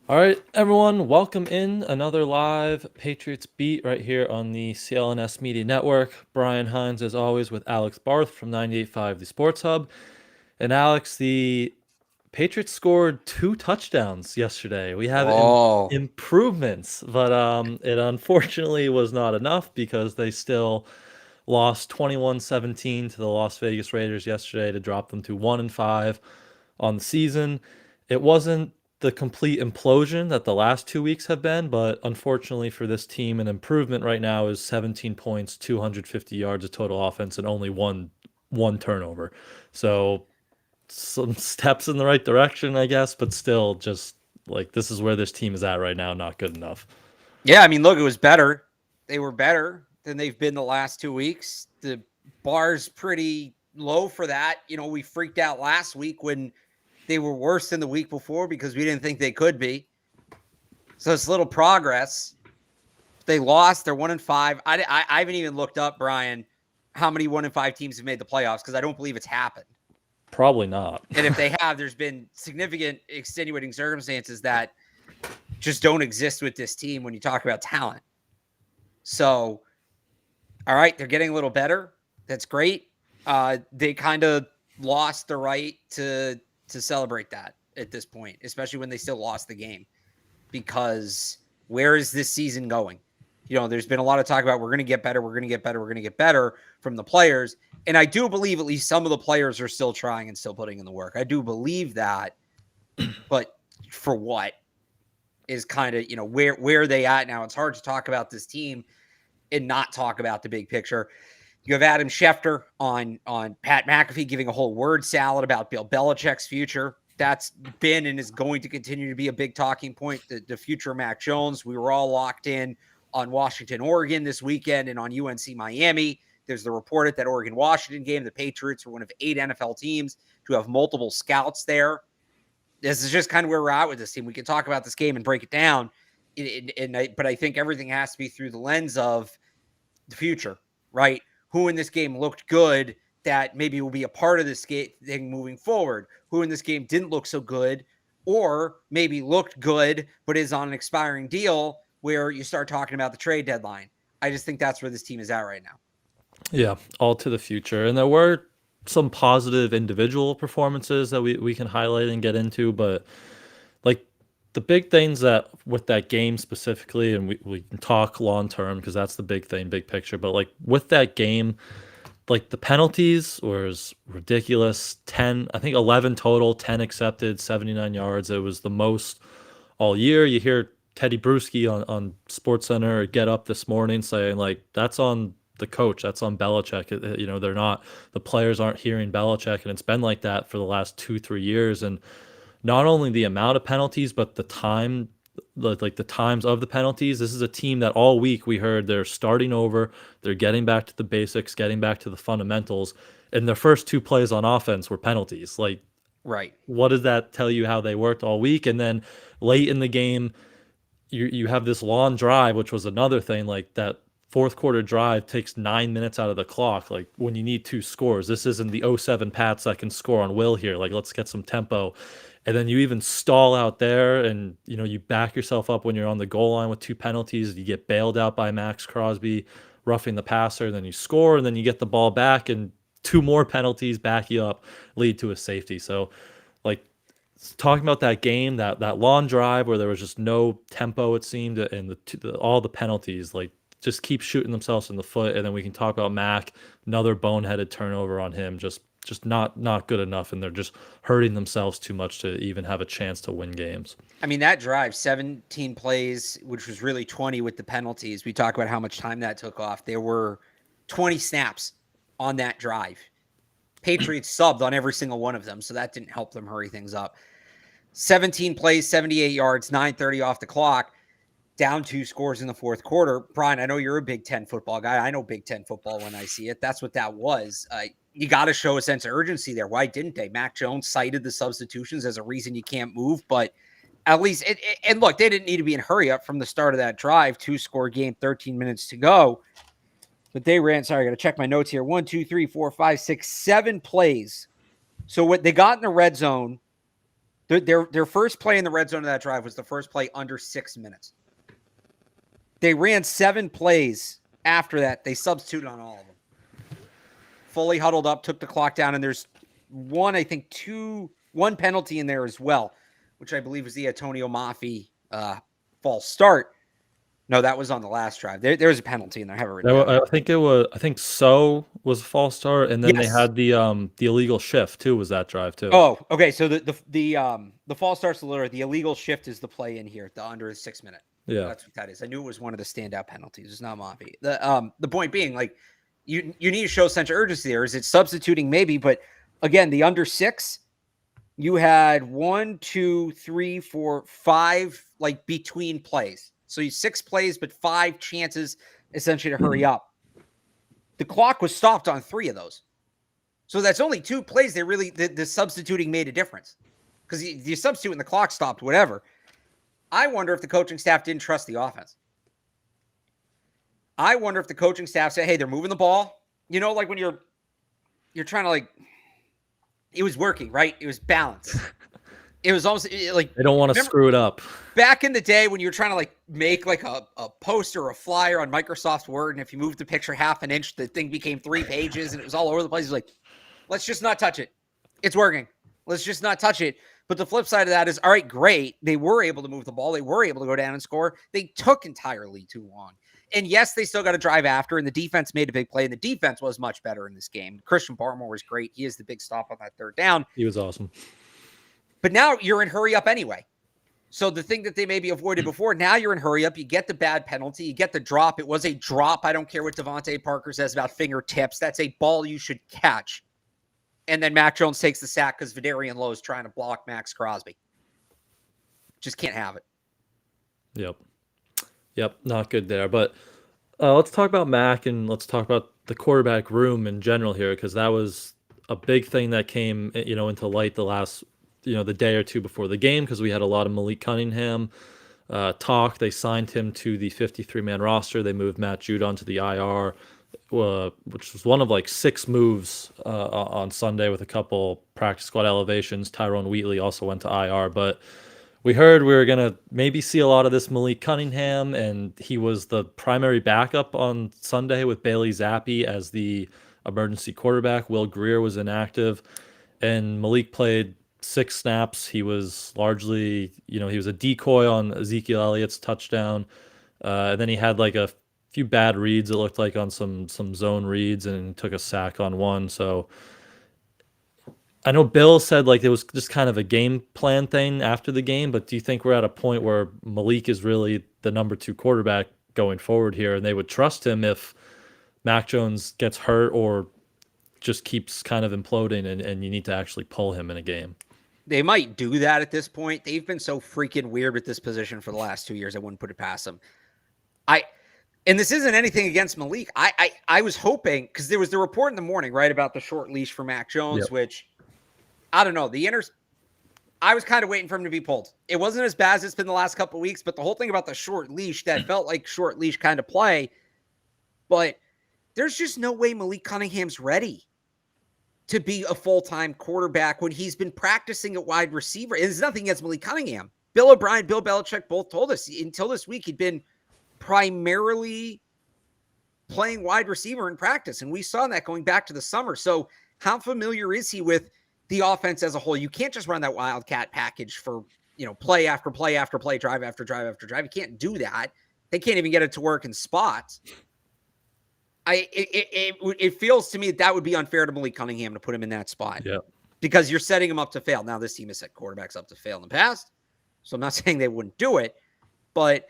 All right, everyone, welcome in another live Patriots Beat right here on the CLNS Media Network. Brian Hines, as always, with Alex Barth from 98.5 The Sports Hub. And Alex, the Patriots scored 2 touchdowns yesterday. We have Oh, improvements, but it unfortunately was not enough because they still lost 21-17 to the Las Vegas Raiders yesterday to drop them to 1-5 on the season. It wasn't the complete implosion that the last 2 weeks have been, but unfortunately for this team, an improvement right now is 17 points, 250 yards of total offense, and only one turnover. So some steps in the right direction, I guess, but still just like this is where this team is at right now, not good enough. yeah. I mean, look, it was better. They were better than they've been the last 2 weeks. The bar's pretty low for that. We freaked out last week when they were worse than the week before because we didn't think they could be. So it's little progress. They lost. They're 1-5. I haven't even looked up, Brian, how many 1-5 teams have made the playoffs because I don't believe it's happened. Probably not. And if they have, there's been significant extenuating circumstances that just don't exist with this team when you talk about talent. So, all right, they're getting a little better. That's great. They kind of lost the right to celebrate that at this point, especially when they still lost the game. Because where is this season going? There's been a lot of talk about we're going to get better, we're going to get better, we're going to get better from the players. And I do believe at least some of the players are still trying and still putting in the work. I do believe that. But for what is kind of, where are they at now? It's hard to talk about this team and not talk about the big picture. You have Adam Schefter on Pat McAfee giving a whole word salad about Bill Belichick's future. That's been and is going to continue to be a big talking point. The future of Mac Jones. We were all locked in on Washington, Oregon this weekend and on UNC Miami. There's the report at that Oregon-Washington game. The Patriots were one of 8 NFL teams to have multiple scouts there. This is just kind of where we're at with this team. We can talk about this game and break it down. But I think everything has to be through the lens of the future, right? Who in this game looked good that maybe will be a part of this thing moving forward? Who in this game didn't look so good or maybe looked good but is on an expiring deal where you start talking about the trade deadline? I just think that's where this team is at right now. Yeah, all to the future. And there were some positive individual performances that we can highlight and get into, but like the big things that with that game specifically, and we can talk long term because that's the big thing, big picture, but like with that game, like the penalties was ridiculous. 10, I think 11 total, 10 accepted, 79 yards. It was the most all year. You hear Teddy Bruschi on SportsCenter get up this morning saying like that's on the coach, that's on Belichick. They're not, the players aren't hearing Belichick, and it's been like that for the last 2-3 years. And not only the amount of penalties, but the time, like the times of the penalties. This is a team that all week we heard they're starting over, they're getting back to the basics, getting back to the fundamentals, and their first 2 plays on offense were penalties. Like, Right. what does that tell you how they worked all week? And then late in the game, you have this long drive, which was another thing. Like that fourth quarter drive takes 9 minutes out of the clock. Like when you need 2 scores, this isn't the '07 Pats that can score on will here. Like let's get some tempo. And then you even stall out there, and you back yourself up when you're on the goal line with 2 penalties. You get bailed out by Max Crosby roughing the passer, then you score, and then you get the ball back, and 2 more penalties back you up, lead to a safety. So, like talking about that game, that long drive where there was just no tempo, it seemed, and all the penalties, like just keep shooting themselves in the foot. And then we can talk about Mac, another boneheaded turnover on him, just not good enough, and they're just hurting themselves too much to even have a chance to win games. I mean, that drive, 17 plays, which was really 20 with the penalties. We talk about how much time that took off. There were 20 snaps on that drive. Patriots subbed on every single one of them, so that didn't help them hurry things up. 17 plays, 78 yards, 9:30 off the clock, down 2 scores in the fourth quarter. Brian, I know you're a Big Ten football guy. I know Big Ten football when I see it. That's what that was. You got to show a sense of urgency there. Why didn't they? Mac Jones cited the substitutions as a reason you can't move, but at least, and look, they didn't need to be in hurry up from the start of that drive. 2-score game, 13 minutes to go. But they ran, sorry, I got to check my notes here. 1, 2, 3, 4, 5, 6, 7 plays. So what they got in the red zone Their first play in the red zone of that drive was the first play under 6 minutes. They ran 7 plays after that. They substituted on all of them. Fully huddled up, took the clock down, and there's one penalty in there as well, which I believe was the Antonio Mafi false start. No, that was on the last drive. There was a penalty in there. I have it written down. I think so was a false start, and then they had the illegal shift too. Was that drive too? Oh, okay. So the false start's the illegal shift is the play in here, the under 6 minute. Yeah, that's what that is. I knew it was one of the standout penalties. It's not Mafi. The point being, like, you need to show a sense of urgency there. Is it substituting? Maybe, but again, the under 6, you had 1, 2, 3, 4, 5 like between plays. So you 6 plays, but 5 chances essentially to hurry up. The clock was stopped on 3 of those. So that's only 2 plays. The substituting made a difference because you substitute and the clock stopped, whatever. I wonder if the coaching staff didn't trust the offense. I wonder if the coaching staff said, hey, they're moving the ball. You know, like when you're trying to, like, it was working, right? It was balanced. It was almost like they don't want to screw it up. Back in the day when you were trying to, like, make like a poster or a flyer on Microsoft Word, and if you moved the picture half an inch, the thing became 3 pages and it was all over the place. It's like, let's just not touch it. It's working. Let's just not touch it. But the flip side of that is, all right, great. They were able to move the ball. They were able to go down and score. They took entirely too long. And yes, they still got to drive after, and the defense made a big play, and the defense was much better in this game. Christian Barmore was great. He is the big stop on that 3rd down. He was awesome. But now you're in hurry up anyway. So the thing that they maybe avoided before, now you're in hurry up. You get the bad penalty. You get the drop. It was a drop. I don't care what Devontae Parker says about fingertips. That's a ball you should catch. And then Mac Jones takes the sack because Vidarian Lowe is trying to block Max Crosby. Just can't have it. Yep, not good there. But let's talk about Mac, and let's talk about the quarterback room in general here, because that was a big thing that came, into light the last, the day or two before the game, because we had a lot of Malik Cunningham talk. They signed him to the 53-man roster. They moved Matt Judon to the IR, which was one of like 6 moves on Sunday with a couple practice squad elevations. Tyrone Wheatley also went to IR, but we heard we were going to maybe see a lot of this Malik Cunningham, and he was the primary backup on Sunday with Bailey Zappi as the emergency quarterback. Will Greer was inactive, and Malik played 6 snaps. He was largely, he was a decoy on Ezekiel Elliott's touchdown. And then he had like a few bad reads, it looked like, on some zone reads, and took a sack on one. So I know Bill said like it was just kind of a game plan thing after the game, but do you think we're at a point where Malik is really the number 2 quarterback going forward here, and they would trust him if Mac Jones gets hurt or just keeps kind of imploding and you need to actually pull him in a game? They might do that at this point. They've been so freaking weird with this position for the last 2 years. I wouldn't put it past them. And this isn't anything against Malik. I was hoping, because there was the report in the morning, right, about the short leash for Mac Jones, which, I don't know, I was kind of waiting for him to be pulled. It wasn't as bad as it's been the last couple of weeks, but the whole thing about the short leash, that felt like short leash kind of play. But there's just no way Malik Cunningham's ready to be a full-time quarterback when he's been practicing at wide receiver. And there's nothing against Malik Cunningham. Bill O'Brien, Bill Belichick both told us until this week he'd been primarily playing wide receiver in practice. And we saw that going back to the summer. So how familiar is he with the offense as a whole? You can't just run that Wildcat package for, play after play after play, drive after drive after drive. You can't do that. They can't even get it to work in spots. It feels to me that would be unfair to Malik Cunningham to put him in that spot. Yeah. Because you're setting him up to fail. Now, this team has set quarterbacks up to fail in the past, so I'm not saying they wouldn't do it, but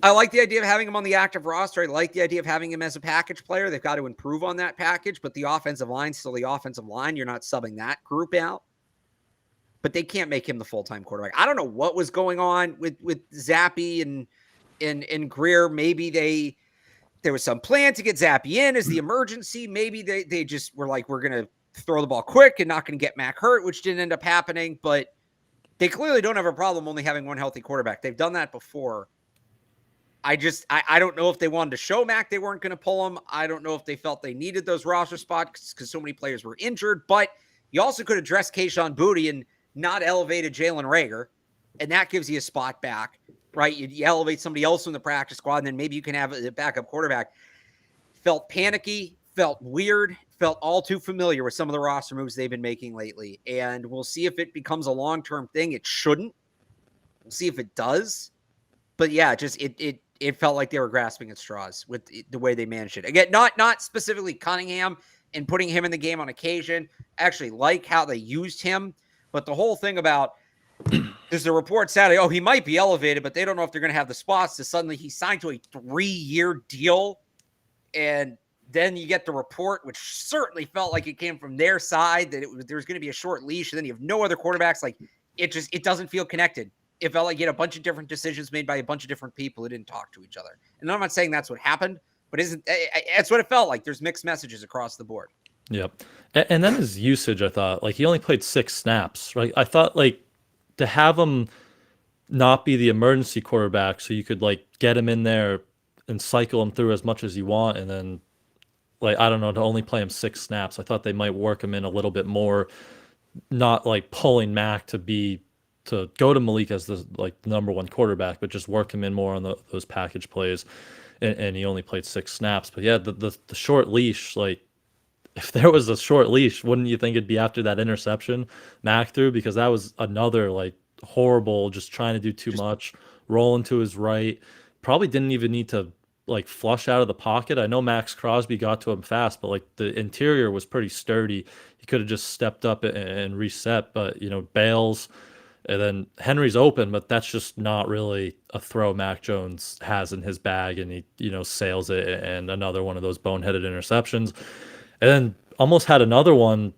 I like the idea of having him on the active roster. I like the idea of having him as a package player. They've got to improve on that package, but the offensive line's still the offensive line. You're not subbing that group out, but they can't make him the full-time quarterback. I don't know what was going on with Zappi and Greer. Maybe there was some plan to get Zappi in as the emergency. Maybe they just were like, we're going to throw the ball quick and not going to get Mac hurt, which didn't end up happening. But they clearly don't have a problem only having one healthy quarterback. They've done that before. I don't know if they wanted to show Mac they weren't going to pull him. I don't know if they felt they needed those roster spots because so many players were injured. But you also could address Kayshon Boutte, and not elevated Jalen Reagor, and that gives you a spot back, right? You elevate somebody else from the practice squad, and then maybe you can have a backup quarterback. Felt panicky, felt weird, felt all too familiar with some of the roster moves they've been making lately. And we'll see if it becomes a long-term thing. It shouldn't. We'll see if it does. But yeah, just it felt like they were grasping at straws with the way they managed it. Again, not specifically Cunningham and putting him in the game on occasion. I actually like how they used him. But the whole thing about there's a report Saturday, oh, he might be elevated, but they don't know if they're going to have the spots. So suddenly he signed to a 3-year deal. And then you get the report, which certainly felt like it came from their side, that there's going to be a short leash. And then you have no other quarterbacks. Like it doesn't feel connected. It felt like you had a bunch of different decisions made by a bunch of different people who didn't talk to each other. And I'm not saying that's what happened, but that's what it felt like. There's mixed messages across the board. Yep. And then his usage, I thought, like he only played 6 snaps, right? I thought like to have him not be the emergency quarterback so you could like get him in there and cycle him through as much as you want. And then like, I don't know, to only play him 6 snaps. I thought they might work him in a little bit more, not like pulling Mac to go to Malik as the like number one quarterback, but just work him in more on those package plays. And he only played 6 snaps. But yeah, the short leash, like if there was a short leash, wouldn't you think it'd be after that interception Mac threw? Because that was another like horrible, just trying to do too much, rolling to his right. Probably didn't even need to like flush out of the pocket. I know Max Crosby got to him fast, but like the interior was pretty sturdy. He could have just stepped up and reset, but bails. And then Henry's open, but that's just not really a throw Mac Jones has in his bag, and he, sails it, and another one of those boneheaded interceptions. And then almost had another one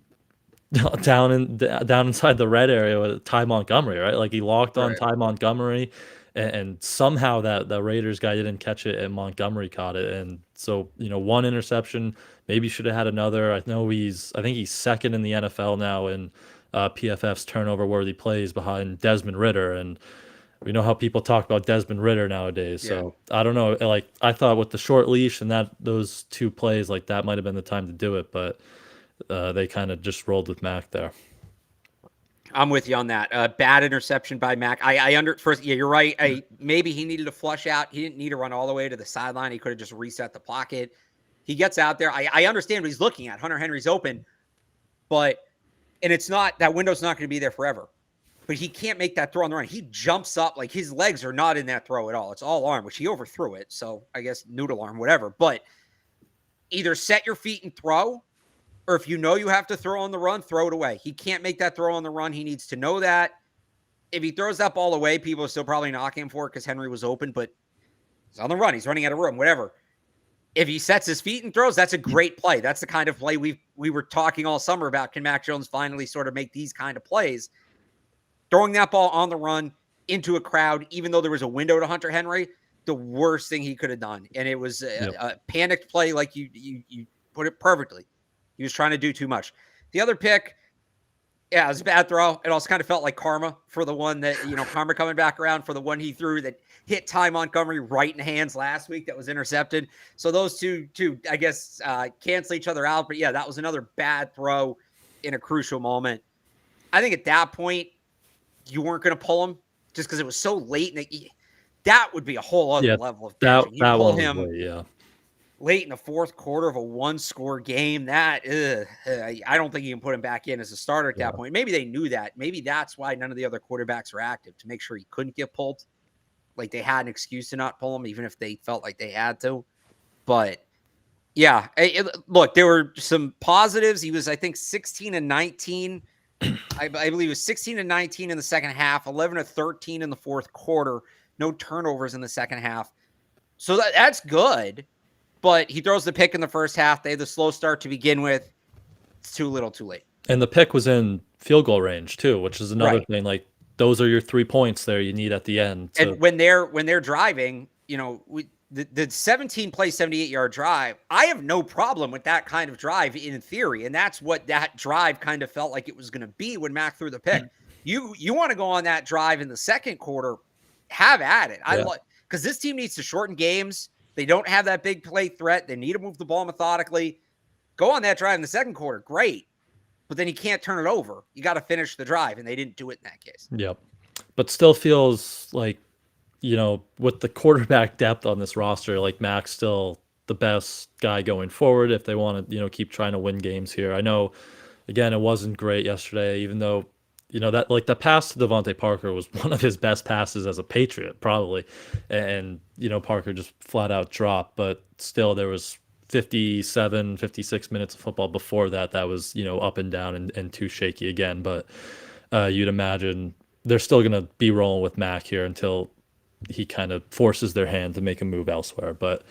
down inside the red area with Ty Montgomery, right? Like he locked on Ty Montgomery, and somehow that the Raiders guy didn't catch it, and Montgomery caught it. And so, one interception, maybe should have had another. I think he's second in the NFL now in PFF's turnover worthy plays behind Desmond Ridder, and we know how people talk about Desmond Ridder nowadays. So I don't know. Like I thought with the short leash and those 2 plays, like that might have been the time to do it, but they kind of just rolled with Mac there. I'm with you on that. Bad interception by Mac. You're right. Maybe he needed to flush out. He didn't need to run all the way to the sideline. He could have just reset the pocket. He gets out there. I understand what he's looking at. Hunter Henry's open, and it's not, that window's not going to be there forever. But he can't make that throw on the run. He jumps up, like his legs are not in that throw at all. It's all arm, which he overthrew it. So I guess noodle arm, whatever. But either set your feet and throw, or if you know you have to throw on the run, throw it away. He can't make that throw on the run. He needs to know that. If he throws that ball away, people are still probably knocking him for it because Henry was open, but he's on the run. He's running out of room, whatever. If he sets his feet and throws, that's a great play. That's the kind of play we were talking all summer about. Can Mac Jones finally sort of make these kind of plays? Throwing that ball on the run into a crowd, even though there was a window to Hunter Henry, the worst thing he could have done. And it was a panicked play, like you put it perfectly. He was trying to do too much. The other pick, it was a bad throw. It also kind of felt like karma for the one that, karma coming back around for the one he threw that hit Ty Montgomery right in the hands last week that was intercepted. So those two, I guess, cancel each other out. But yeah, that was another bad throw in a crucial moment. I think at that point, you weren't going to pull him just because it was so late. And that would be a whole other level of benching. You pull him late in the fourth quarter of a 1-score game. That I don't think you can put him back in as a starter at that point. Maybe they knew that. Maybe that's why none of the other quarterbacks were active, to make sure he couldn't get pulled. Like they had an excuse to not pull him, even if they felt like they had to. But yeah, look, there were some positives. He was, I think, 16 and 19. I believe it was 16 and 19 in the second half, 11 to 13 in the fourth quarter. No turnovers in the second half. So that's good. But he throws the pick in the first half. They had the slow start to begin with. It's too little, too late. And the pick was in field goal range too, which is another thing. Like those are your 3 points there you need at the end. And when they're driving, the 17-play, 78-yard drive, I have no problem with that kind of drive in theory. And that's what that drive kind of felt like it was going to be when Mac threw the pick. You want to go on that drive in the second quarter, have at it. Because this team needs to shorten games. They don't have that big play threat. They need to move the ball methodically. Go on that drive in the second quarter. Great. but then you can't turn it over. You got to finish the drive, and they didn't do it in that case. Yep. But still feels like, with the quarterback depth on this roster, like Mac's still the best guy going forward if they want to, keep trying to win games here. I know, again, it wasn't great yesterday, even though, that like the pass to Devontae Parker was one of his best passes as a Patriot, probably. And, Parker just flat out dropped, but still there was 57, 56 minutes of football before that was, up and down and too shaky again. But you'd imagine they're still going to be rolling with Mac here until he kind of forces their hand to make a move elsewhere. But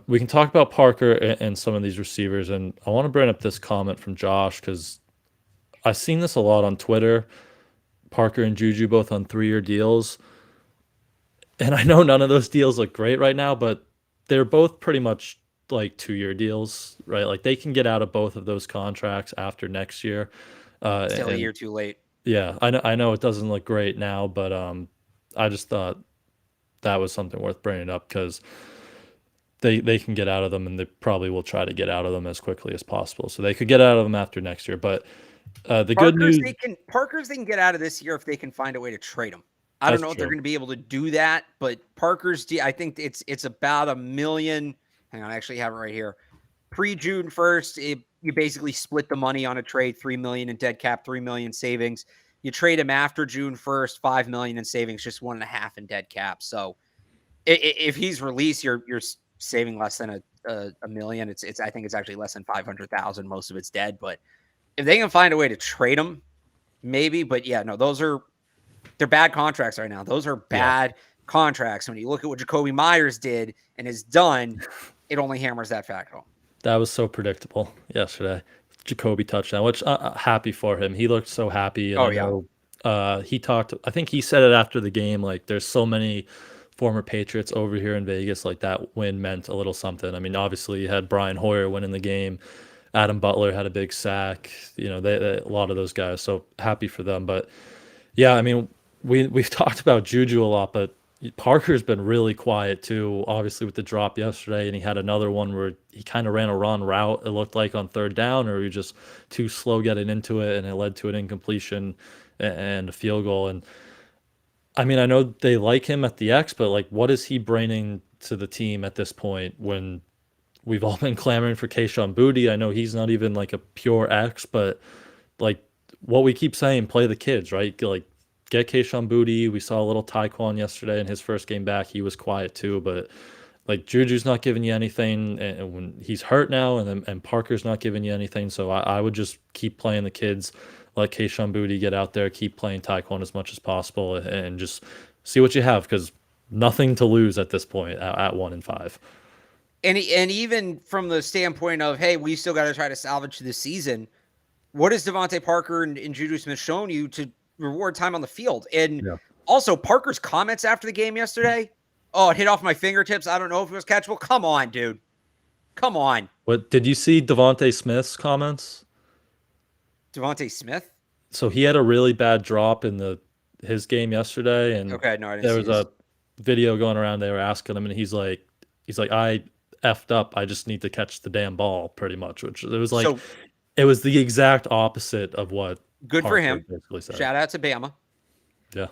we can talk about Parker and some of these receivers. And I want to bring up this comment from Josh because I've seen this a lot on Twitter. Parker and Juju both on 3-year deals. And I know none of those deals look great right now, but they're both pretty much like 2-year deals, right? Like they can get out of both of those contracts after next year. Still a year too late. Yeah, I know it doesn't look great now, but I just thought that was something worth bringing up because they can get out of them, and they probably will try to get out of them as quickly as possible. So they could get out of them after next year. But the good news, Parker's they can get out of this year if they can find a way to trade them. I don't know if they're going to be able to do that, but Parker's I think it's about $1 million. Hang on, I actually have it right here. Pre-June 1st, you basically split the money on a trade, $3 million in dead cap, $3 million savings. You trade him after June 1st, $5 million in savings, just 1.5 in dead cap. So if he's released, you're saving less than $1 million. It's I think it's actually less than 500,000. Most of it's dead, but if they can find a way to trade him, maybe. But yeah, no, they're bad contracts right now. Those are bad contracts. When you look at what Jacoby Myers did and has done, it only hammers that fact home. That was so predictable yesterday. Jacoby touchdown, which happy for him. He looked so happy. And he talked, I think he said it after the game, like there's so many former Patriots over here in Vegas, like that win meant a little something. I mean, obviously you had Brian Hoyer winning the game. Adam Butler had a big sack. They a lot of those guys. So happy for them. But yeah, I mean, we've talked about Juju a lot, but Parker's been really quiet too, obviously with the drop yesterday, and he had another one where he kind of ran a run route, it looked like on 3rd down, or he was just too slow getting into it, and it led to an incompletion and a field goal. And I mean, I know they like him at the X, but like, what is he bringing to the team at this point when we've all been clamoring for Kayshon Boutte? I know he's not even like a pure X, but like what we keep saying, play the kids, right? Like, get Kayshon Boutte. We saw a little Tyquan yesterday in his first game back. He was quiet too, but like Juju's not giving you anything, and when he's hurt now, and Parker's not giving you anything. So I would just keep playing the kids, let Kayshon Boutte get out there, keep playing Tyquan as much as possible, and just see what you have, because nothing to lose at this point at 1-5. And even from the standpoint of, hey, we still got to try to salvage this season. What has Devontae Parker and Juju Smith shown you to reward time on the field? And also Parker's comments after the game yesterday, it hit off my fingertips, I don't know if it was catchable. Come on, dude. Come on. What did you see Devontae Smith's comments? Devontae Smith? So he had a really bad drop in his game yesterday, and I didn't there was a video going around. They were asking him, and he's like, I effed up. I just need to catch the damn ball, pretty much. Which it was like, it was the exact opposite of what. Good for him. Shout out to Bama. Yeah.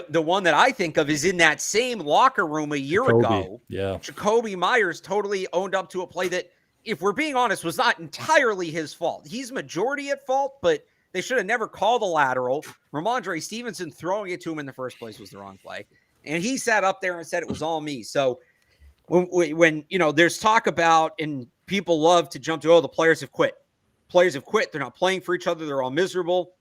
The one that I think of is in that same locker room a year ago. Yeah. Jacoby Myers totally owned up to a play that, if we're being honest, was not entirely his fault. He's majority at fault, but they should have never called the lateral. Ramondre Stevenson throwing it to him in the first place was the wrong play. And he sat up there and said it was all me. So when there's talk about, and people love to jump to, the players have quit. Players have quit. They're not playing for each other. They're all miserable.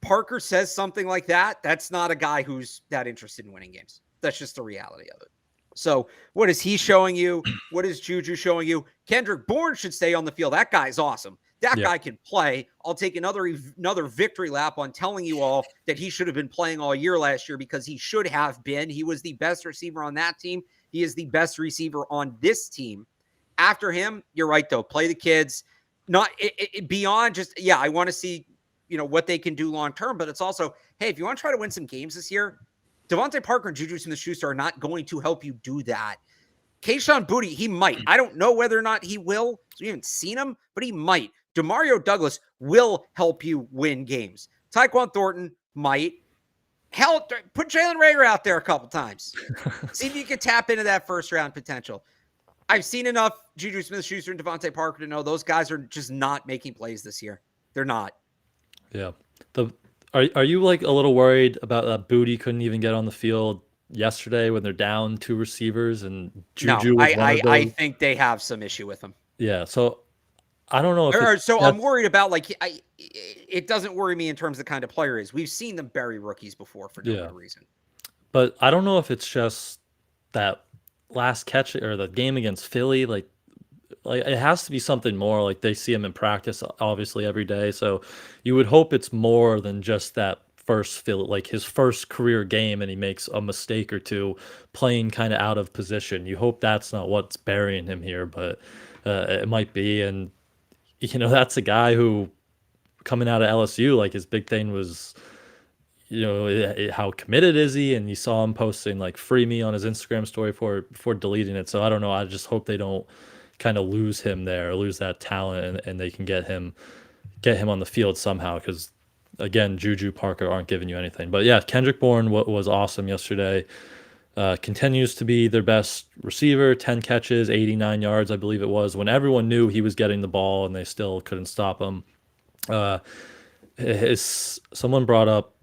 Parker says something like that. That's not a guy who's that interested in winning games. That's just the reality of it. So what is he showing you? What is Juju showing you? Kendrick Bourne should stay on the field. That guy's awesome. That guy can play. I'll take another victory lap on telling you all that he should have been playing all year last year, because he should have been. He was the best receiver on that team. He is the best receiver on this team. After him, you're right, though. Play the kids. Not beyond just, I want to see, what they can do long term, but it's also, hey, if you want to try to win some games this year, Devontae Parker and Juju Smith-Schuster are not going to help you do that. Kayshon Boutte, he might. I don't know whether or not he will. We haven't seen him, but he might. Demario Douglas will help you win games. Tyquan Thornton might. Hell, put Jalen Reagor out there a couple times. See if you can tap into that first round potential. I've seen enough Juju Smith-Schuster and Devontae Parker to know those guys are just not making plays this year. They're not. Yeah. Are you like a little worried about that Booty couldn't even get on the field yesterday when they're down 2 receivers and Juju was one of those? I think they have some issue with him. Yeah. So I don't know if so I'm worried about it doesn't worry me in terms of the kind of player he is. We've seen them bury rookies before for no good reason. But I don't know if it's just that last catch or the game against Philly, like it has to be something more. Like they see him in practice obviously every day, so you would hope it's more than just that first like his first career game and he makes a mistake or two playing kind of out of position. You hope that's not what's burying him here, but it might be. And that's a guy who coming out of LSU, like his big thing was how committed is he, and you saw him posting like free me on his Instagram story before deleting it. So I don't know, I just hope they don't kind of lose him there, or lose that talent, and they can get him on the field somehow, because again, Juju, Parker aren't giving you anything. But yeah, Kendrick Bourne was awesome yesterday. Continues to be their best receiver, 10 catches, 89 yards, I believe it was, when everyone knew he was getting the ball and they still couldn't stop him. Someone brought up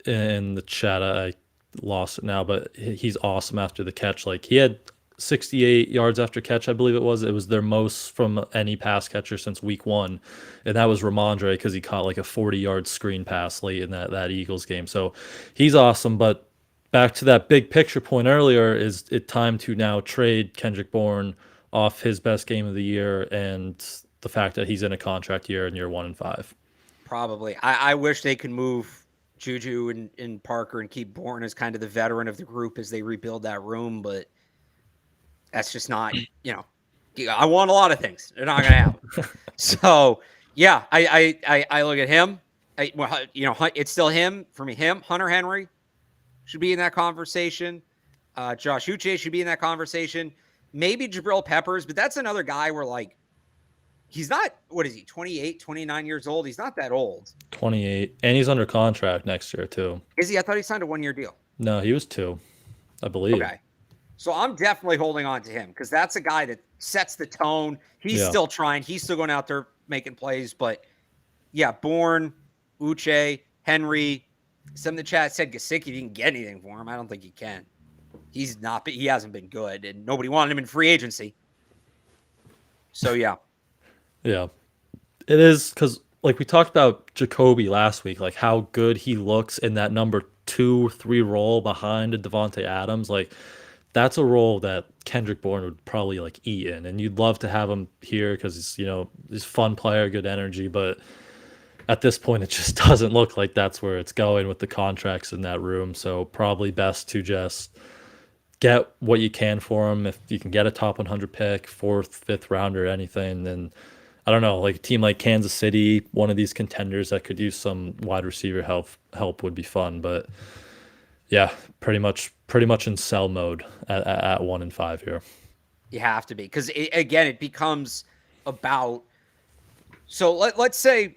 in the chat, I lost it now, but he's awesome after the catch. Like he had 68 yards after catch, I believe it was. It was their most from any pass catcher since week 1. And that was Ramondre, because he caught like a 40-yard screen pass late in that Eagles game. So he's awesome. But back to that big picture point earlier, is it time to now trade Kendrick Bourne off his best game of the year and the fact that he's in a contract year in year 1 and 5? Probably. I wish they could move Juju and Parker and keep Bourne as kind of the veteran of the group as they rebuild that room, but that's just not, I want a lot of things. They're not going to happen. So, yeah, I look at him. It's still him for me. Hunter Henry should be in that conversation. Josh Uche should be in that conversation. Maybe Jabril Peppers, but that's another guy where, like, he's not, what is he, 28, 29 years old? He's not that old. 28. And he's under contract next year, too. Is he? I thought he signed a 1-year deal. No, he was 2, I believe. Okay. So I'm definitely holding on to him, because that's a guy that sets the tone. He's still trying. He's still going out there making plays. But, yeah, Bourne, Uche, Henry. Some in the chat said Gesicki didn't get anything for him. I don't think he can. He hasn't been good, and nobody wanted him in free agency. So, yeah. Yeah, it is, because like we talked about Jacoby last week, like how good he looks in that number 2-3 role behind Devontae Adams. Like that's a role that Kendrick Bourne would probably like eat in, and you'd love to have him here because he's a fun player, good energy. But at this point, it just doesn't look like that's where it's going with the contracts in that room. So probably best to just get what you can for him. If you can get a top 100 pick, 4th, 5th rounder, anything, then I don't know, like a team like Kansas City, one of these contenders that could use some wide receiver help would be fun. But yeah, pretty much in sell mode at 1 and 5 here. You have to be, because it becomes about, so let's say,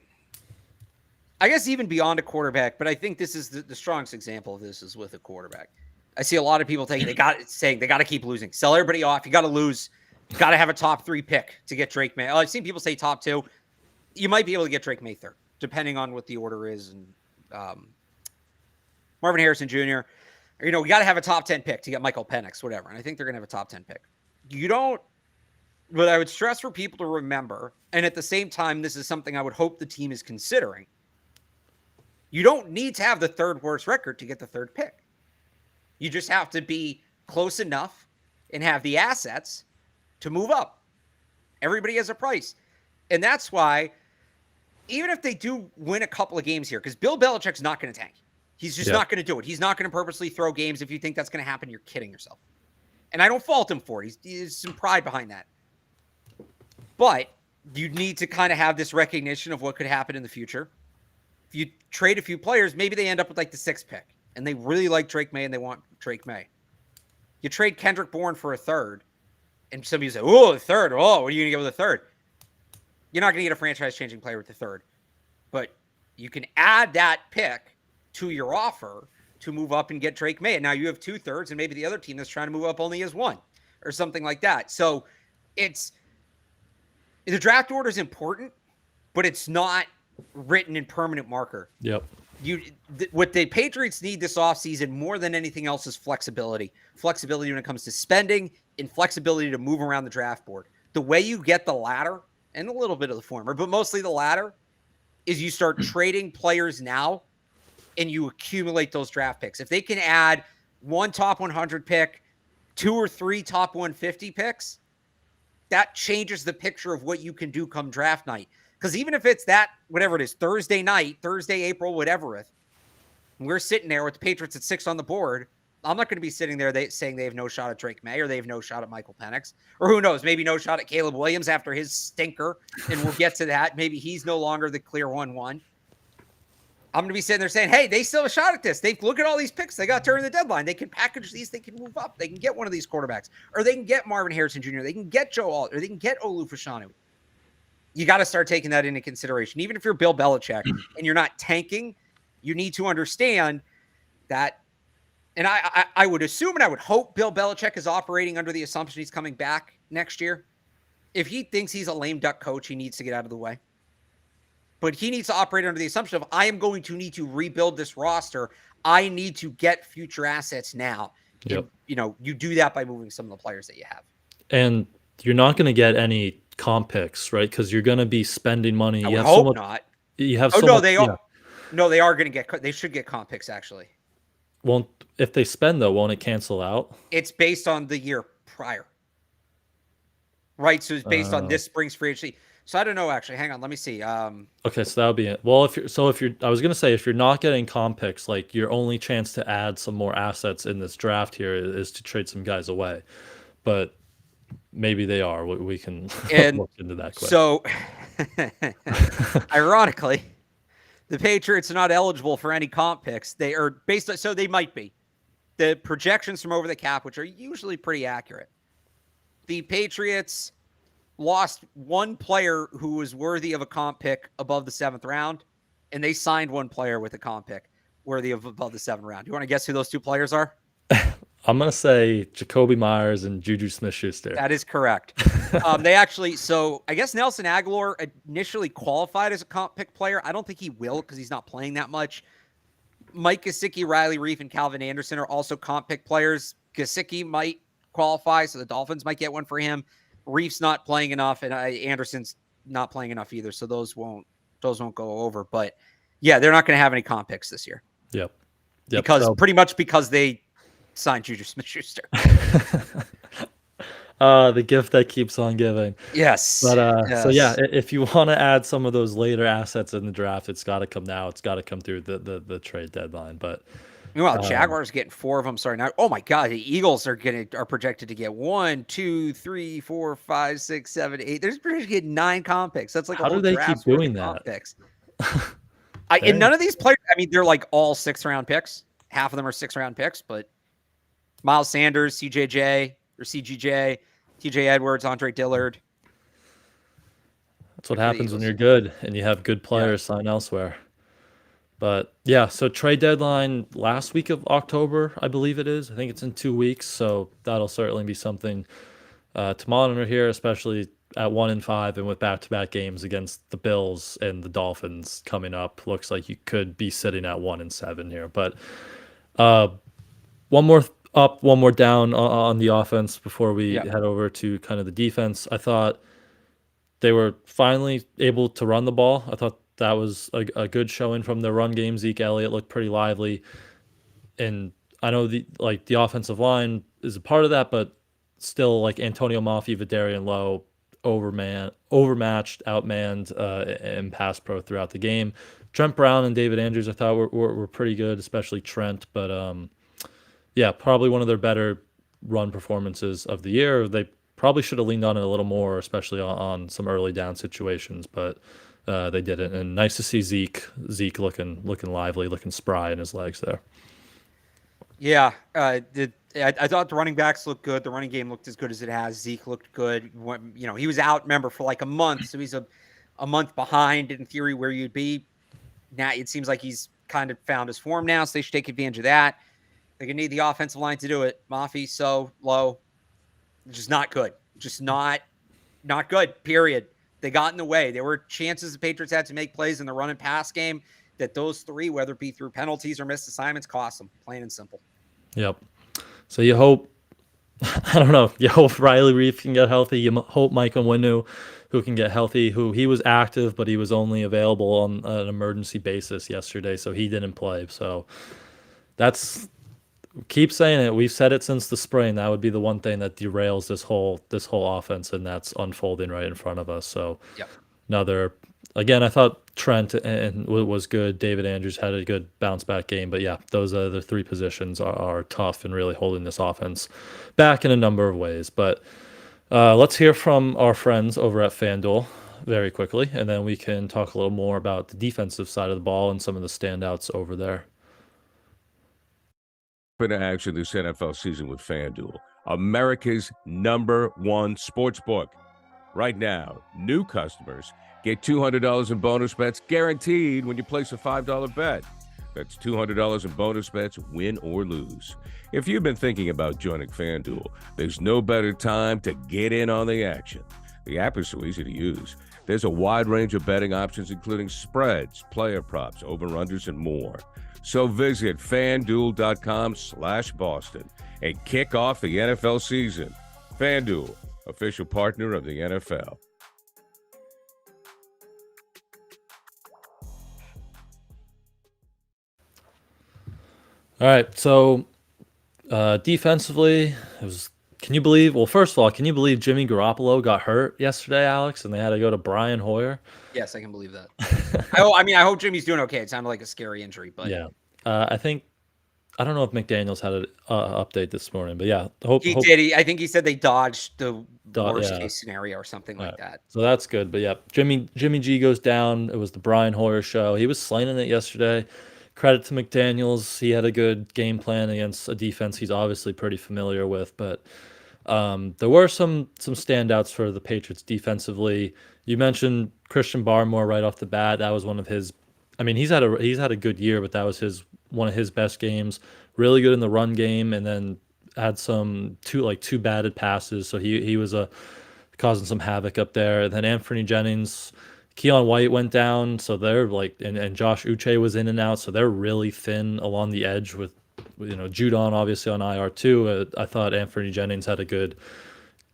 I guess even beyond a quarterback, but I think this is the strongest example of this is with a quarterback. I see a lot of people saying they got to keep losing, sell everybody off. You got to lose. You got to have a top 3 pick to get Drake May. I've seen people say top 2. You might be able to get Drake May 3rd, depending on what the order is. And Marvin Harrison Jr. We got to have a top 10 pick to get Michael Penix, whatever. And I think they're going to have a top 10 pick. But I would stress for people to remember, and at the same time, this is something I would hope the team is considering. You don't need to have the 3rd worst record to get the 3rd pick. You just have to be close enough and have the assets to move up. Everybody has a price. And that's why, even if they do win a couple of games here, because Bill Belichick's not going to tank. He's just not going to do it. He's not going to purposely throw games. If you think that's going to happen, you're kidding yourself. And I don't fault him for it. He's some pride behind that. But you need to kind of have this recognition of what could happen in the future. If you trade a few players, maybe they end up with like the 6th pick, and they really like Drake May and they want Drake May. You trade Kendrick Bourne for a 3rd, and somebody say, "Oh, the 3rd. Oh, what are you going to get with a 3rd?" You're not going to get a franchise-changing player with the third, but you can add that pick to your offer to move up and get Drake May. And now you have 2/3, and maybe the other team that's trying to move up only has one or something like that. So it's the draft order is important, but it's not written in permanent marker. Yep. What the Patriots need this offseason more than anything else is flexibility. Flexibility when it comes to spending and flexibility to move around the draft board. The way you get the latter, and a little bit of the former, but mostly the latter, is you start trading players now and you accumulate those draft picks. If they can add one top 100 pick, 2 or 3 top 150 picks, that changes the picture of what you can do come draft night. Because even if it's that, whatever it is, Thursday night, Thursday, April, whatever it, we're sitting there with the Patriots at 6 on the board, I'm not going to be sitting there saying they have no shot at Drake May or they have no shot at Michael Penix, or who knows, maybe no shot at Caleb Williams after his stinker, and we'll get to that. Maybe he's no longer the clear 1-1. I'm going to be sitting there saying, hey, they still have a shot at this. Look at all these picks they got during the deadline. They can package these. They can move up. They can get one of these quarterbacks, or they can get Marvin Harrison Jr. They can get Joe Alt, or they can get Olu Fashanu. You got to start taking that into consideration. Even if you're Bill Belichick and you're not tanking, you need to understand that. And I would assume and I would hope Bill Belichick is operating under the assumption he's coming back next year. If he thinks he's a lame duck coach, he needs to get out of the way. But he needs to operate under the assumption of, I am going to need to rebuild this roster. I need to get future assets now. Yep. And, you do that by moving some of the players that you have. And you're not going to get any comp picks, right? Because you're going to be spending money. I hope not. You have they are. Yeah. No, they are going to get. They should get comp picks actually. Won't if they spend though? Won't it cancel out? It's based on the year prior, right? So it's based on this spring's free agency. So I don't know actually. Hang on, let me see. Okay, so that'll be it. Well, if you're, I was gonna say if you're not getting comp picks, like your only chance to add some more assets in this draft here is to trade some guys away, but maybe they are. We can look into that quick. So, ironically, the Patriots are not eligible for any comp picks. They are so they might be. The projections from over the cap, which are usually pretty accurate. The Patriots lost one player who was worthy of a comp pick above the 7th round, and they signed one player with a comp pick worthy of above the 7th round. Do you want to guess who those 2 players are? I'm going to say Jacoby Myers and Juju Smith-Schuster. That is correct. They actually, so I guess Nelson Aguilar initially qualified as a comp pick player. I don't think he will because he's not playing that much. Mike Gesicki, Riley Reif, and Calvin Anderson are also comp pick players. Gesicki might qualify, so the Dolphins might get one for him. Reif's not playing enough, and Anderson's not playing enough either, so those won't go over. But yeah, they're not going to have any comp picks this year. Yep. Pretty much because they signed Juju Smith-Schuster. The gift that keeps on giving. Yes. But yes. So yeah, if you want to add some of those later assets in the draft, it's got to come now. It's got to come through the trade deadline. But meanwhile, Jaguars getting 4 of them. Sorry, now. Oh my God, the Eagles are projected to get 1, 2, 3, 4, 5, 6, 7, 8. They're projected to get 9 comp picks. That's like how do they keep doing that? Picks. And none of these players. I mean, they're like all 6th round picks. Half of them are 6th round picks, but Miles Sanders, CJJ or CGJ, TJ Edwards, Andre Dillard. That's what happens when you're good and you have good players sign elsewhere. But yeah, so trade deadline last week of October, I believe it is. I think it's in 2 weeks, so that'll certainly be something to monitor here, especially at 1-5 and with back-to-back games against the Bills and the Dolphins coming up. Looks like you could be sitting at 1-7 here. But one more up, one more down on the offense before we head over to kind of the defense. I thought they were finally able to run the ball. I thought that was a good showing from the run game. Zeke Elliott looked pretty lively. And I know the offensive line is a part of that, but still like Antonio Mafi, Vidarian Lowe, overmatched, outmanned, and pass pro throughout the game. Trent Brown and David Andrews I thought were pretty good, especially Trent. But yeah, probably one of their better run performances of the year. They probably should have leaned on it a little more, especially on some early down situations, but they didn't. And nice to see Zeke looking lively, looking spry in his legs there. Yeah, I thought the running backs looked good. The running game looked as good as it has. Zeke looked good. He was out, remember, for like a month, so he's a a month behind in theory where you'd be. Now it seems like he's kind of found his form now, so they should take advantage of that. They're going to need the offensive line to do it. Mafi so low, just not good. Just not good, period. They got in the way. There were chances the Patriots had to make plays in the run and pass game that those three, whether it be through penalties or missed assignments, cost them, plain and simple. Yep. So you hope, I don't know, you hope Riley Reef can get healthy. You hope Mike Onwenu, who can get healthy, who he was active, but he was only available on an emergency basis yesterday, so he didn't play. So that's, keep saying it. We've said it since the spring. That would be the one thing that derails this whole offense, and that's unfolding right in front of us. So another, again, I thought Trent and was good. David Andrews had a good bounce back game, but yeah, those other three positions are tough and really holding this offense back in a number of ways. But let's hear from our friends over at Fanduel very quickly, and then we can talk a little more about the defensive side of the ball and some of the standouts over there. To action this NFL season with Fanduel, America's #1 sportsbook. Right now, new customers get $200 in bonus bets guaranteed when you place a $5 bet. That's $200 in bonus bets, win or lose. If you've been thinking about joining Fanduel, there's no better time to get in on the action. The app is so easy to use. There's a wide range of betting options, including spreads, player props, over-unders, and more. So visit FanDuel.com/Boston and kick off the NFL season. Fanduel, official partner of the NFL. All right, so defensively, it was. Can you believe? Well, first of all, can you believe Jimmy Garoppolo got hurt yesterday, Alex, and they had to go to Brian Hoyer? Yes, I can believe that. I hope Jimmy's doing okay. It sounded like a scary injury, but yeah, I don't know if McDaniels had an update this morning, but yeah, he did. I think he said they dodged the worst case scenario or something like that. So that's good. But yeah, Jimmy G goes down. It was the Brian Hoyer show. He was slinging it yesterday. Credit to McDaniels. He had a good game plan against a defense he's obviously pretty familiar with. But there were some standouts for the Patriots defensively. You mentioned Christian Barmore right off the bat. That was one of his. I mean, he's had a good year, but that was one of his best games. Really good in the run game, and then had two batted passes. So he was causing some havoc up there. And then Anthony Jennings. Keon White went down, so they're and Josh Uche was in and out, so they're really thin along the edge with Judon obviously on IR too. I thought Anthony Jennings had a good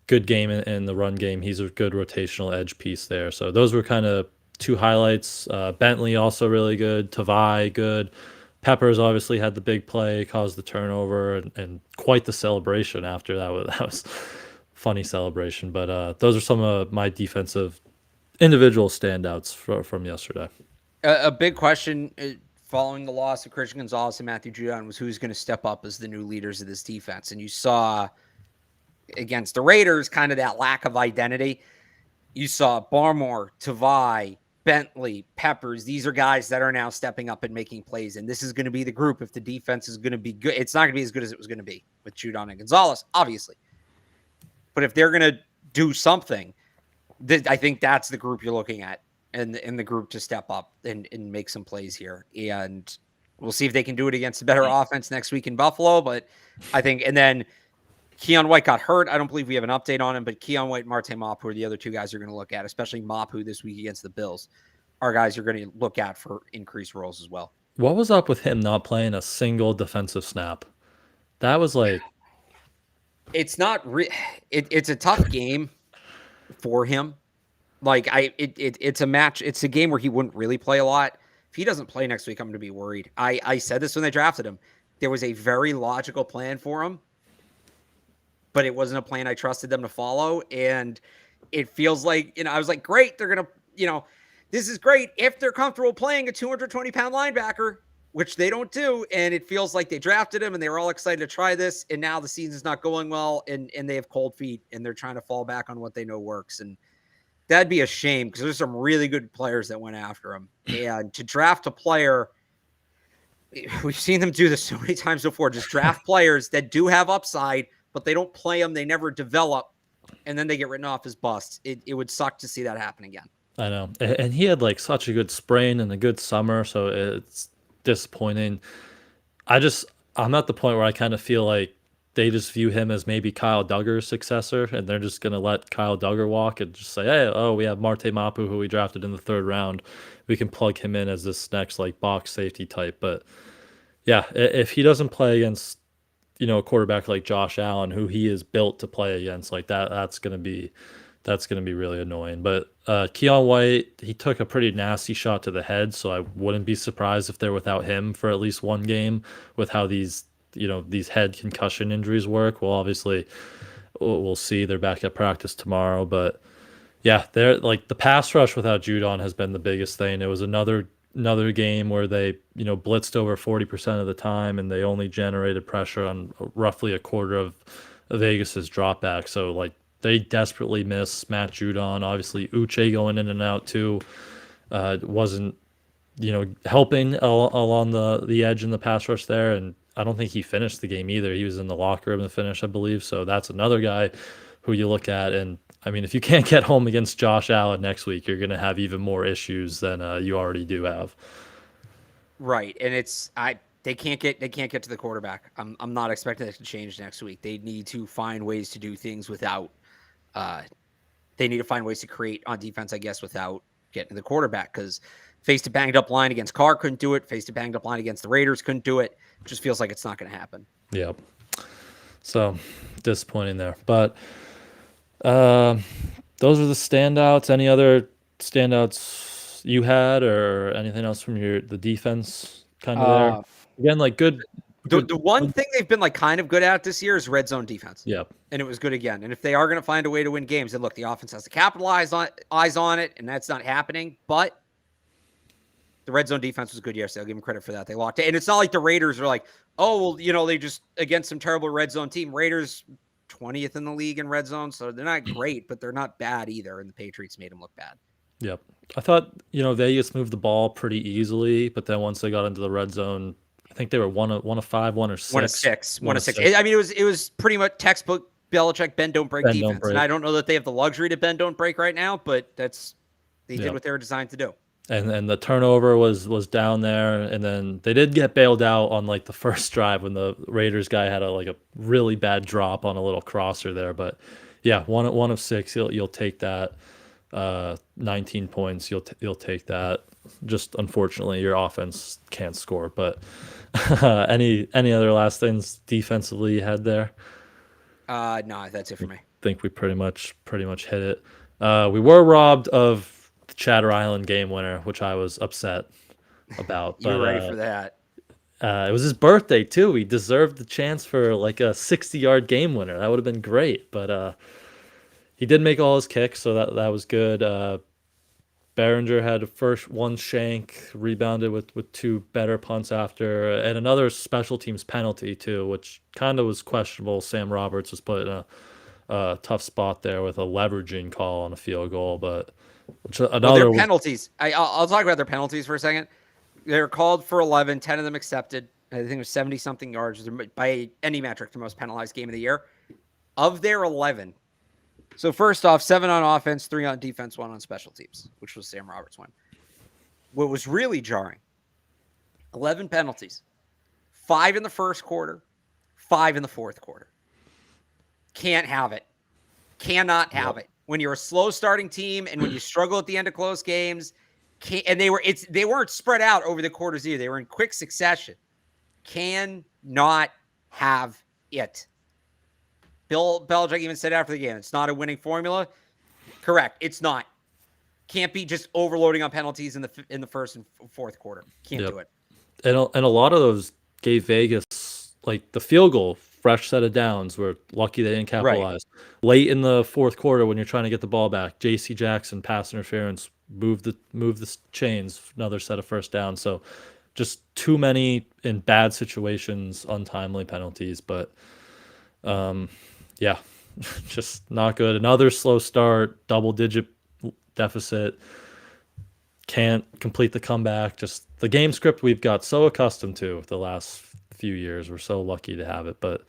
game in the run game. He's a good rotational edge piece there. So those were kind of two highlights. Bentley also really good. Tavai good. Peppers obviously had the big play, caused the turnover, and quite the celebration after that. That was funny celebration. But those are some of my defensive individual standouts from yesterday. A big question following the loss of Christian Gonzalez and Matthew Judon was who's going to step up as the new leaders of this defense. And you saw against the Raiders kind of that lack of identity. You saw Barmore, Tavai, Bentley, Peppers. These are guys that are now stepping up and making plays. And this is going to be the group if the defense is going to be good. It's not going to be as good as it was going to be with Judon and Gonzalez, obviously. But if they're going to do something, I think that's the group you're looking at, and the group to step up and make some plays here. And we'll see if they can do it against a better offense next week in Buffalo. But I think, and then Keon White got hurt. I don't believe we have an update on him, but Keon White and Marte Mapu are the other two guys you're going to look at, especially Mapu this week against the Bills, are guys you're going to look at for increased roles as well. What was up with him not playing a single defensive snap? That was it's not it's a tough game for him. It's a match. It's a game where he wouldn't really play a lot. If he doesn't play next week, I'm going to be worried. I said this when they drafted him. There was a very logical plan for him, but it wasn't a plan I trusted them to follow. And it feels like, I was like, great. They're going to, this is great if they're comfortable playing a 220-pound linebacker, which they don't do. And it feels like they drafted him and they were all excited to try this. And now the season's not going well and they have cold feet and they're trying to fall back on what they know works. And that'd be a shame because there's some really good players that went after him. And to draft a player, we've seen them do this so many times before, just draft players that do have upside, but they don't play them. They never develop. And then they get written off as busts. It would suck to see that happen again. I know. And he had like such a good spring and a good summer, so it's disappointing. I'm at the point where I kind of feel like they just view him as maybe Kyle Duggar's successor, and they're just gonna let Kyle Duggar walk and just say, hey, oh, we have Marte Mapu, who we drafted in the 3rd round. We can plug him in as this next like box safety type. But yeah, if he doesn't play against, a quarterback like Josh Allen, who he is built to play against, like that's gonna be really annoying. But Keon White, he took a pretty nasty shot to the head, so I wouldn't be surprised if they're without him for at least one game with how these head concussion injuries work. Well, obviously, we'll see. They're back at practice tomorrow, but yeah, they're like the pass rush without Judon has been the biggest thing. It was another game where they blitzed over 40% of the time, and they only generated pressure on roughly a quarter of Vegas's dropback. So like they desperately miss Matt Judon. Obviously, Uche going in and out too wasn't helping along the edge in the pass rush there, and I don't think he finished the game either. He was in the locker room to finish, I believe. So that's another guy who you look at, and I mean, if you can't get home against Josh Allen next week, you're going to have even more issues than you already do have. Right, and they can't get to the quarterback. I'm not expecting that to change next week. They need to find ways to do things without. They need to find ways to create on defense, I guess, without getting to the quarterback, because faced a banged up line against Carr, couldn't do it. Faced a banged up line against the Raiders, couldn't do it. It just feels like it's not going to happen. Yep. So disappointing there, but those are the standouts. Any other standouts you had, or anything else from the defense kind of there? Again, like good. The one thing they've been like kind of good at this year is red zone defense. Yep. And it was good again. And if they are going to find a way to win games, and look, the offense has to capitalize on eyes on it, and that's not happening. But the red zone defense was good yesterday. I'll give them credit for that. They locked it. And it's not like the Raiders are like, oh, well, they just against some terrible red zone team. Raiders 20th in the league in red zone, so they're not great, but they're not bad either. And the Patriots made them look bad. Yep. I thought, Vegas moved the ball pretty easily, but then once they got into the red zone, I think they were one of 5, 1 or 6. 1 of 6. 1 of 6. I mean, it was pretty much textbook Belichick bend don't break defense. Don't break. And I don't know that they have the luxury to bend don't break right now, but they did what they were designed to do. And the turnover was down there, and then they did get bailed out on like the first drive when the Raiders guy had a really bad drop on a little crosser there. But yeah, one of 6, you'll take that. 19 points, you'll take that. Just unfortunately, your offense can't score. But any other last things defensively you had there? No, that's it for me. I think we pretty much hit it. We were robbed of the Chatter Island game winner, which I was upset about. You were ready for that. It was his birthday too. He deserved the chance for like a 60-yard game winner. That would have been great. But he did make all his kicks, so that was good. Behringer had a first one shank, rebounded with 2 better punts after, and another special teams penalty too, which kind of was questionable. Sam Roberts was put in a tough spot there with a leveraging call on a field goal, but their penalties. I'll talk about their penalties for a second. They're called for 11, 10 of them accepted. I think it was 70-something yards by any metric, the most penalized game of the year. Of their 11, so first off, 7 on offense, 3 on defense, 1 on special teams, which was Sam Roberts' one. What was really jarring, 11 penalties, 5 in the first quarter, 5 in the fourth quarter. Can't have it. Cannot have it. When you're a slow starting team and when you struggle at the end of close games, and they weren't spread out over the quarters either. They were in quick succession. Cannot have it. Bill Belichick even said after the game, it's not a winning formula. Correct. It's not. Can't be just overloading on penalties in the first and fourth quarter. Can't do it. And a lot of those gave Vegas like the field goal, fresh set of downs. We're lucky they didn't capitalize. Right. Late in the fourth quarter when you're trying to get the ball back, J.C. Jackson pass interference, move the chains, another set of first down. So just too many in bad situations, untimely penalties. But yeah, just not good. Another slow start, double-digit deficit. Can't complete the comeback. Just the game script we've got so accustomed to the last few years. We're so lucky to have it. But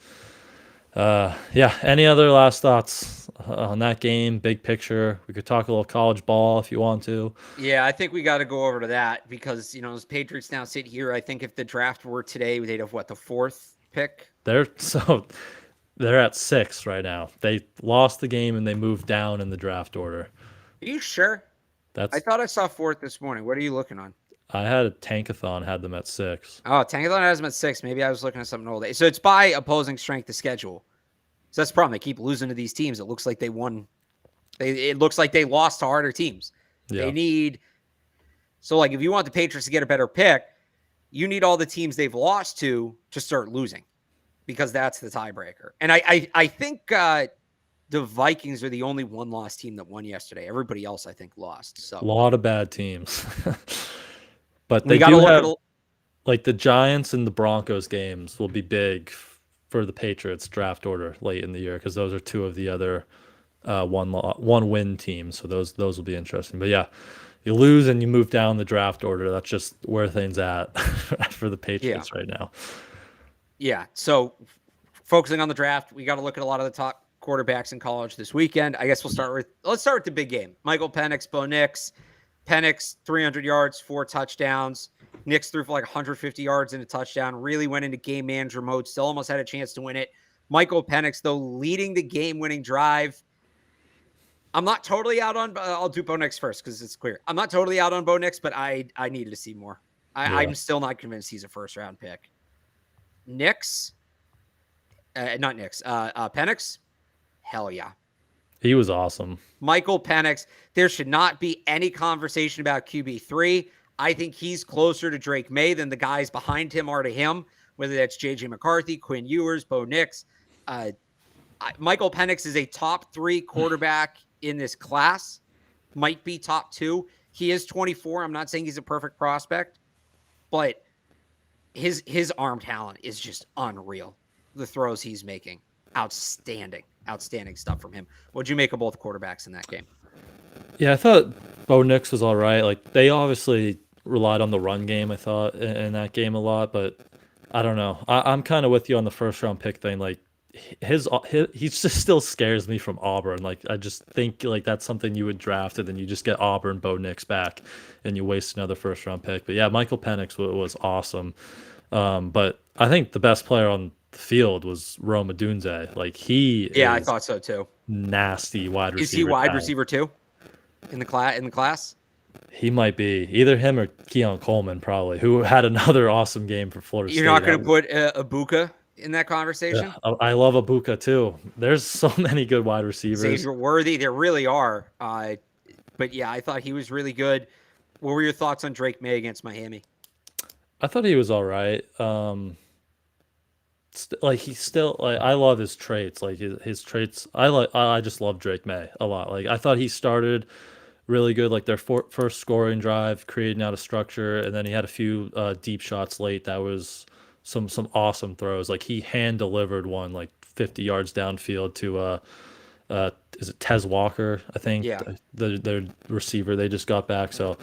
Yeah. Any other last thoughts on that game? Big picture. We could talk a little college ball if you want to. Yeah, I think we got to go over to that because, as Patriots now sit here, I think if the draft were today, they'd have the 4th pick? They're at 6 right now. They lost the game and they moved down in the draft order. Are you sure? I thought I saw 4th this morning. What are you looking on? I had a Tankathon, had them at 6. Oh, Tankathon has them at 6. Maybe I was looking at something old. So it's by opposing strength of schedule. So that's the problem. They keep losing to these teams. It looks like they won. It looks like they lost to harder teams. Yeah. They need. So, if you want the Patriots to get a better pick, you need all the teams they've lost to start losing, because that's the tiebreaker. And I think the Vikings are the only one-loss team that won yesterday. Everybody else, I think, lost. So a lot of bad teams. But we they got do to have, look at the Giants and the Broncos games will be big for the Patriots draft order late in the year, because those are two of the other one win teams. So those will be interesting. But yeah, you lose and you move down the draft order. That's just where things at for the Patriots right now. Yeah. So focusing on the draft, we got to look at a lot of the top quarterbacks in college this weekend. I guess let's start with the big game. Michael Penix, Bo Nix. Penix, 300 yards, 4 touchdowns. Nix threw for 150 yards and a touchdown. Really went into game manager mode. Still almost had a chance to win it. Michael Penix, though, leading the game-winning drive. I'm not totally out on. I'll do Bo Nix first because it's clear. I'm not totally out on Bo Nix, but I needed to see more. I'm still not convinced he's a first-round pick. Penix. Hell yeah. He was awesome. Michael Penix, there should not be any conversation about QB3. I think he's closer to Drake May than the guys behind him are to him, whether that's J.J. McCarthy, Quinn Ewers, Bo Nix. Michael Penix is a top 3 quarterback in this class, might be top 2. He is 24. I'm not saying he's a perfect prospect, but his arm talent is just unreal. The throws he's making, outstanding stuff from him. What'd you make of both quarterbacks in that game? Yeah, I thought Bo Nix was all right. They obviously relied on the run game, I thought, in that game a lot, but I don't know. I'm kind of with you on the first round pick thing. He just still scares me from Auburn. I just think that's something you would draft, and then you just get Auburn Bo Nix back and you waste another first round pick. But yeah, Michael Penix was awesome. But I think the best player on the field was Rome Odunze. I thought so too. Nasty wide receiver. Is he wide receiver too in the class? He might be either him or Keon Coleman, probably, who had another awesome game for Florida State. You're not going to put Ibuka in that conversation? Yeah, I love Ibuka too. There's so many good wide receivers. Xavier Worthy, there really are. But yeah, I thought he was really good. What were your thoughts on Drake May against Miami? I thought he was all right. I love his traits. His traits. I just love Drake May a lot. I thought he started really good. Their first scoring drive, creating out of structure, and then he had a few deep shots late. That was some awesome throws. He hand delivered one 50 yards downfield to is it Tez Walker? I think. Yeah. Their receiver they just got back. So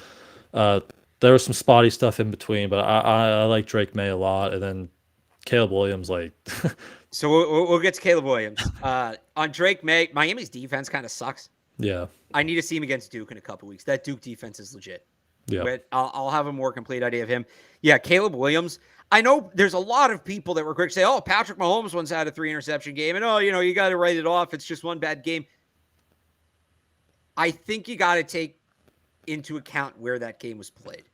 there was some spotty stuff in between, but I like Drake May a lot, and then Caleb Williams, So we'll get to Caleb Williams. On Drake May, Miami's defense kind of sucks. Yeah. I need to see him against Duke in a couple weeks. That Duke defense is legit. Yeah. But I'll have a more complete idea of him. Yeah, Caleb Williams. I know there's a lot of people that were quick to say, Patrick Mahomes once had a 3-interception game, and you got to write it off. It's just one bad game. I think you got to take into account where that game was played.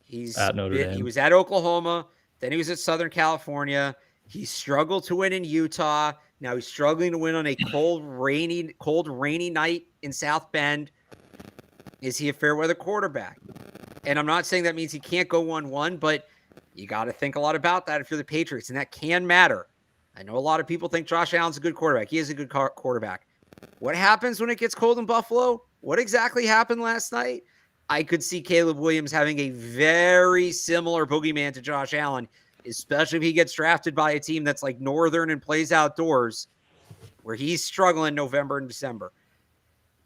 He's at Notre Dame. He was at Oklahoma. Then he was at Southern California. He struggled to win in Utah. Now he's struggling to win on a cold, rainy night in South Bend. Is he a fair weather quarterback? And I'm not saying that means he can't go 1-1, but you got to think a lot about that if you're the Patriots, and that can matter. I know a lot of people think Josh Allen's a good quarterback. He is a good quarterback. What happens when it gets cold in Buffalo? What exactly happened last night? I could see Caleb Williams having a very similar boogeyman to Josh Allen, especially if he gets drafted by a team that's Northern and plays outdoors, where he's struggling November and December.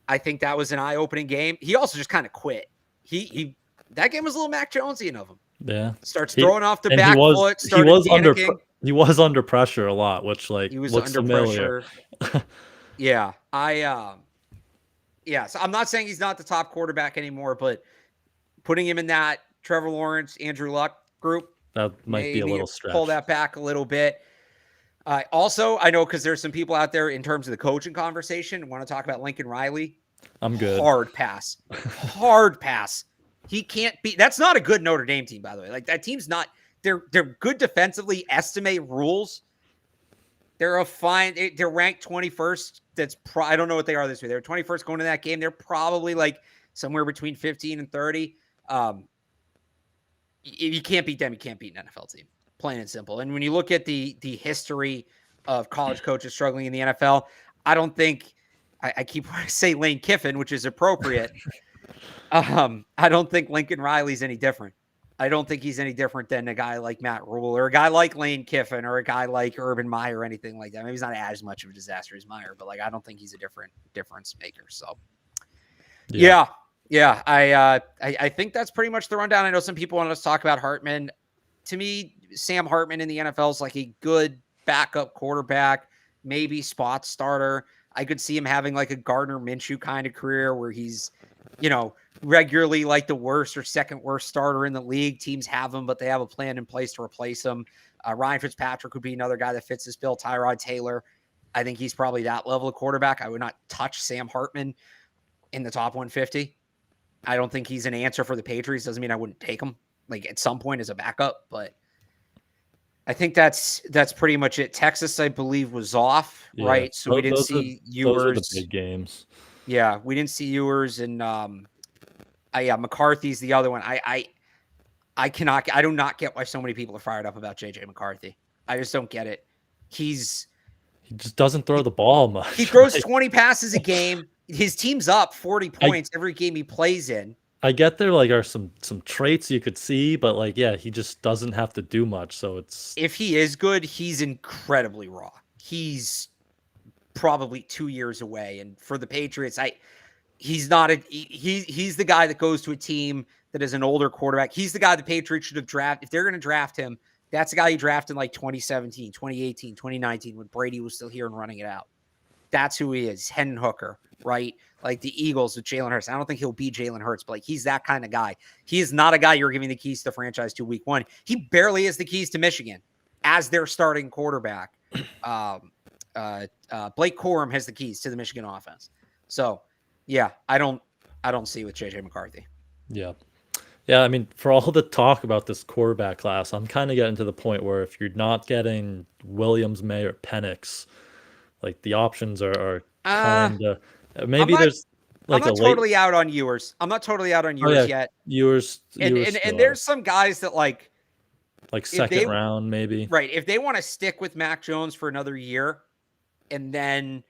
I think that was an eye-opening game. He also just kind of quit. That game was a little Mac Jonesian of him. Yeah. Starts throwing off the back foot. He was He was under pressure a lot, which like He was looks under familiar. pressure. Yeah. So I'm not saying he's not the top quarterback anymore, but putting him in that Trevor Lawrence, Andrew Luck group, That might be a maybe little pull stretch. that back a little bit. Also, I know because there's some people out there in terms of the coaching conversation want to talk about Lincoln Riley. I'm good. Hard pass. Hard pass. He can't be. That's not a good Notre Dame team, by the way. Like that team's not. They're good defensively. Estimate rules. They're a fine. They're ranked 21st. I don't know what they are this year. They're 21st going to that game. They're probably like somewhere between 15 and 30. If you can't beat them, you can't beat an NFL team. Plain and simple. And when you look at the history of college coaches struggling in the NFL, I don't think I keep wanting to say Lane Kiffin, which is appropriate. I don't think Lincoln Riley's any different. I don't think he's any different than a guy like Matt Rule or a guy like Lane Kiffin or a guy like Urban Meyer or anything like that. Maybe he's not as much of a disaster as Meyer, but like I don't think he's a difference maker. So yeah. I think that's pretty much the rundown. I know some people want us to talk about Hartman. To me, Sam Hartman in the NFL is like a good backup quarterback, maybe spot starter. I could see him having like a Gardner Minshew kind of career where he's, regularly like the worst or second worst starter in the league. Teams have him, but they have a plan in place to replace him. Ryan Fitzpatrick would be another guy that fits this bill. Tyrod Taylor, I think he's probably that level of quarterback. I would not touch Sam Hartman in the top 150. I don't think he's an answer for the Patriots. Doesn't mean I wouldn't take him like at some point as a backup, but I think that's pretty much it. Texas, I believe, was off, right? So we didn't see Ewers. Those are the big games. Yeah, we didn't see Ewers, and McCarthy's the other one. I do not get why so many people are fired up about JJ McCarthy. I just don't get it. He just doesn't throw the ball much. He throws 20 passes a game. His team's up 40 points every game he plays in. I get there are some traits you could see, but he just doesn't have to do much. So if he is good, he's incredibly raw. He's probably 2 years away. And for the Patriots, he's the guy that goes to a team that is an older quarterback. He's the guy the Patriots should have drafted. If they're going to draft him, that's the guy you draft in like 2017, 2018, 2019 when Brady was still here and running it out. That's who he is. Hendon Hooker, right? Like the Eagles with Jalen Hurts. I don't think he'll be Jalen Hurts, but he's that kind of guy. He is not a guy you're giving the keys to the franchise to week one. He barely has the keys to Michigan as their starting quarterback. Blake Corum has the keys to the Michigan offense. So, yeah, I don't see with JJ McCarthy. Yeah. Yeah, I mean, for all the talk about this quarterback class, I'm kind of getting to the point where if you're not getting Williams, May, or Penix, like the options are kind of maybe there's like I'm not totally out on Ewers. I'm not totally out on Ewers yet. Ewers and there's some guys that like second round maybe. Right. If they want to stick with Mac Jones for another year and then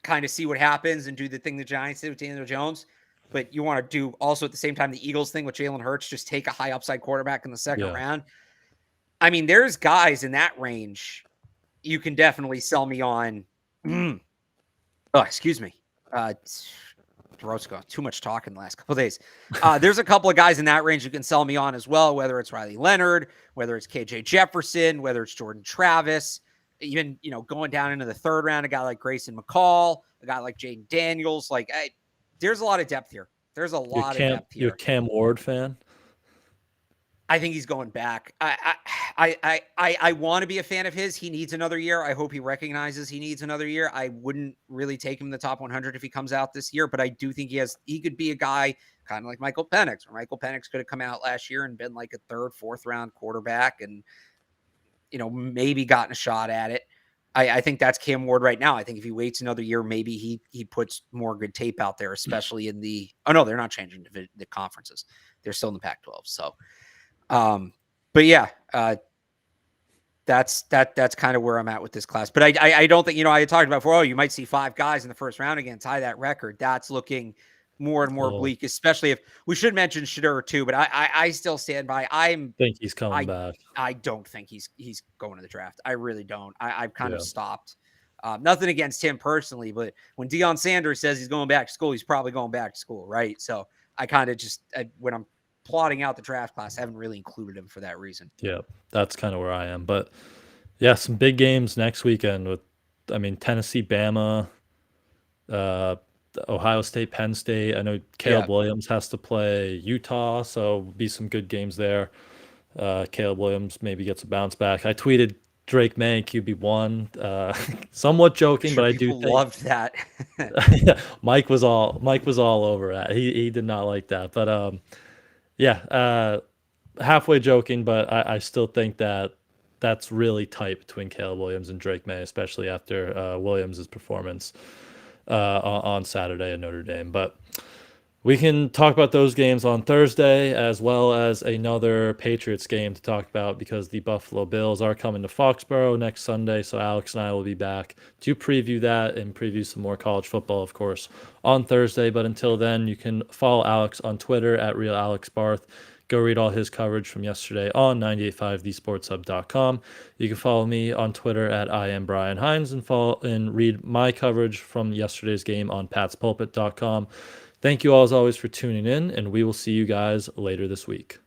kind of see what happens and do the thing the Giants did with Daniel Jones, but you want to do also at the same time the Eagles thing with Jalen Hurts, just take a high upside quarterback in the second round. I mean, there's guys in that range you can definitely sell me on. Oh, excuse me. Throat's gone. Too much talking the last couple of days. There's a couple of guys in that range you can sell me on as well, whether it's Riley Leonard, whether it's KJ Jefferson, whether it's Jordan Travis, even, going down into the third round, a guy like Grayson McCall, a guy like Jaden Daniels. There's a lot of depth here. There's a lot of depth here. You're a Cam Ward fan? I think he's going back. I want to be a fan of his. He needs another year. I hope he recognizes he needs another year. I wouldn't really take him in the top 100 if he comes out this year, but I do think he could be a guy kind of like Michael Penix, where Michael Penix could have come out last year and been like a third, fourth round quarterback and, maybe gotten a shot at it. I think that's Cam Ward right now. I think if he waits another year, maybe he puts more good tape out there, especially in no, they're not changing the conferences. They're still in the Pac-12. So, but yeah, that's kind of where I'm at with this class. But I don't think, I had talked about before, you might see 5 guys in the first round again, tie that record. That's looking more and more bleak, especially if we should mention Shedeur too, but I still stand by. Think he's coming back. I don't think he's going to the draft. I really don't. I've kind of stopped. Nothing against him personally, but when Deion Sanders says he's going back to school, he's probably going back to school. Right. So I kind of when I'm plotting out the draft class, I haven't really included him for that reason. Yeah, that's kind of where I am. But Yeah, some big games next weekend with, Tennessee, Bama, uh, Ohio State, Penn State. I know Yeah. Caleb Williams has to play Utah, so be some good games there. Caleb Williams maybe gets a bounce back. I tweeted Drake May QB1, somewhat I'm joking, sure but I do people think loved that. yeah, Mike was all over that. He did not like that, but yeah, halfway joking, but I still think that that's really tight between Caleb Williams and Drake May, especially after Williams' performance on Saturday at Notre Dame. But we can talk about those games on Thursday, as well as another Patriots game to talk about, because the Buffalo Bills are coming to Foxborough next Sunday. So Alex and I will be back to preview that and preview some more college football, of course, on Thursday. But until then, you can follow Alex on Twitter at RealAlexBarth. Go read all his coverage from yesterday on 985thesportshub.com. You can follow me on Twitter at I am Brian Hines, and read my coverage from yesterday's game on patspulpit.com. Thank you all, as always, for tuning in, and we will see you guys later this week.